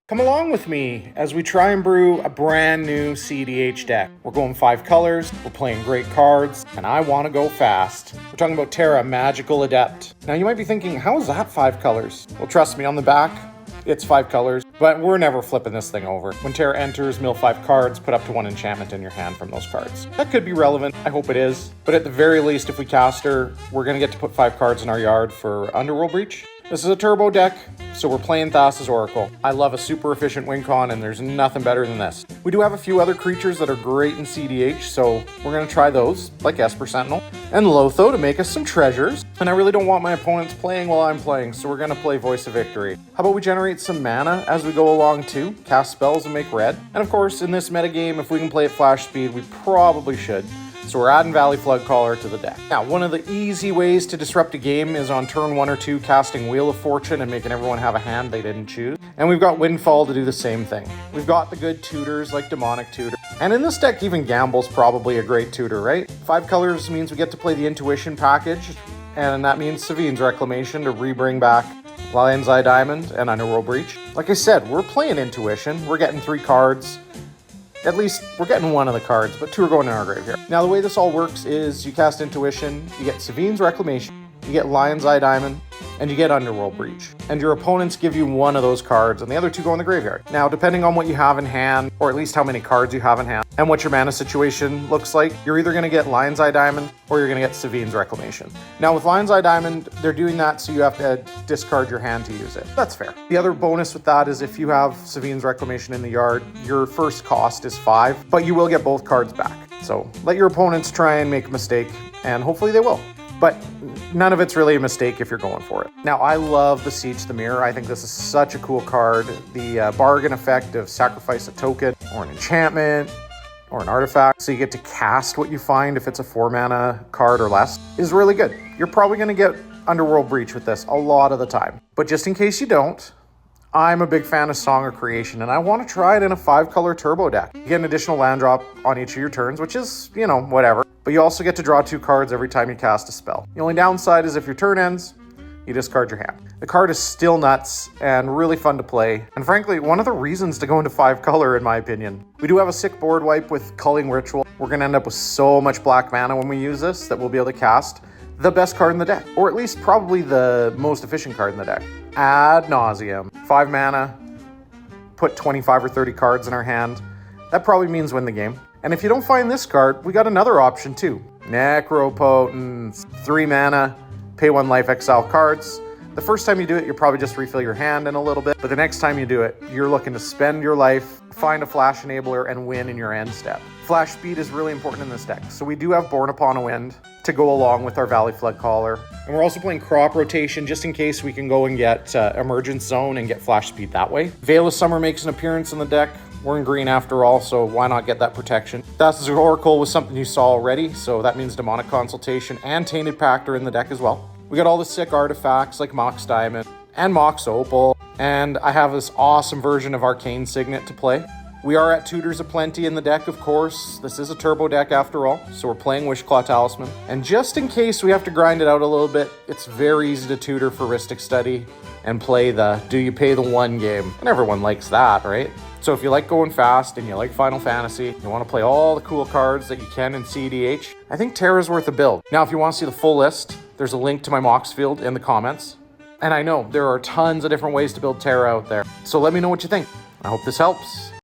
Come along with me as we try and brew a brand new cEDH deck. We're going 5 colors, we're playing great cards, and I want to go fast. We're talking about Terra, Magical Adept. Now you might be thinking, how is that 5 colors? Well, trust me, on the back, it's 5 colors, but we're never flipping this thing over. When Terra enters, mill 5 cards, put up to 1 enchantment in your hand from those cards. That could be relevant, I hope it is, but at the very least, if we cast her, we're going to get to put 5 cards in our yard for Underworld Breach. This is a turbo deck, so we're playing Thassa's Oracle. I love a super efficient win con, and there's nothing better than this. We do have a few other creatures that are great in cEDH, so we're going to try those, like Esper Sentinel, and Lotho to make us some treasures. And I really don't want my opponents playing while I'm playing, so we're going to play Voice of Victory. How about we generate some mana as we go along too, cast spells and make red? And of course, in this metagame, if we can play at flash speed, we probably should. So we're adding Valley Floodcaller to the deck. Now, one of the easy ways to disrupt a game is on turn 1 or 2, casting Wheel of Fortune and making everyone have a hand they didn't choose. And we've got Windfall to do the same thing. We've got the good tutors like Demonic Tutor. And in this deck, even Gamble's probably a great tutor, right? 5 colors means we get to play the Intuition package, and that means Savine's Reclamation to rebring back Lion's Eye Diamond and Underworld Breach. Like I said, we're playing Intuition. We're getting 3 cards. At least, we're getting 1 of the cards, but 2 are going in our graveyard. Now, the way this all works is you cast Intuition, you get Savine's Reclamation, you get Lion's Eye Diamond, and you get Underworld Breach. And your opponents give you 1 of those cards, and the other 2 go in the graveyard. Now, depending on what you have in hand, or at least how many cards you have in hand, and what your mana situation looks like, you're either going to get Lion's Eye Diamond, or you're going to get Savine's Reclamation. Now, with Lion's Eye Diamond, they're doing that so you have to discard your hand to use it. That's fair. The other bonus with that is if you have Savine's Reclamation in the yard, your first cost is 5, but you will get both cards back. So let your opponents try and make a mistake, and hopefully they will. But none of it's really a mistake if you're going for it. Now, I love the Siege the Mirror. I think this is such a cool card. The bargain effect of sacrifice a token or an enchantment or an artifact, so you get to cast what you find if it's a 4 mana card or less, is really good. You're probably going to get Underworld Breach with this a lot of the time. But just in case you don't, I'm a big fan of Song of Creation, and I want to try it in a 5-color turbo deck. You get an additional land drop on each of your turns, which is, you know, whatever. But you also get to draw 2 cards every time you cast a spell. The only downside is if your turn ends, you discard your hand. The card is still nuts and really fun to play, and frankly, one of the reasons to go into 5-color in my opinion. We do have a sick board wipe with Culling Ritual. We're going to end up with so much black mana when we use this that we'll be able to cast the best card in the deck, or at least probably the most efficient card in the deck. Ad Nauseam. 5 mana, put 25 or 30 cards in our hand. That probably means win the game. And if you don't find this card, we got another option too. Necropotence. 3 mana, pay 1 life, exile cards. The first time you do it, you'll probably just refill your hand in a little bit, but the next time you do it, you're looking to spend your life, find a flash enabler, and win in your end step. Flash speed is really important in this deck, so we do have Born Upon a Wind to go along with our Valley Floodcaller. And we're also playing Crop Rotation just in case we can go and get Emergence Zone and get flash speed that way. Veil of Summer makes an appearance in the deck. We're in green after all, so why not get that protection? Thassa's Oracle was something you saw already, so that means Demonic Consultation and Tainted Pact are in the deck as well. We got all the sick artifacts like Mox Diamond and Mox Opal, and I have this awesome version of Arcane Signet to play. We are at Tutors Aplenty in the deck, of course. This is a turbo deck after all, so we're playing Wishclaw Talisman. And just in case we have to grind it out a little bit, it's very easy to tutor for Rhystic Study and play the Do You Pay the 1 game. And everyone likes that, right? So if you like going fast and you like Final Fantasy, you want to play all the cool cards that you can in cEDH, I think Terra's worth a build. Now, if you want to see the full list, there's a link to my Mox field in the comments. And I know there are tons of different ways to build Terra out there. So let me know what you think. I hope this helps.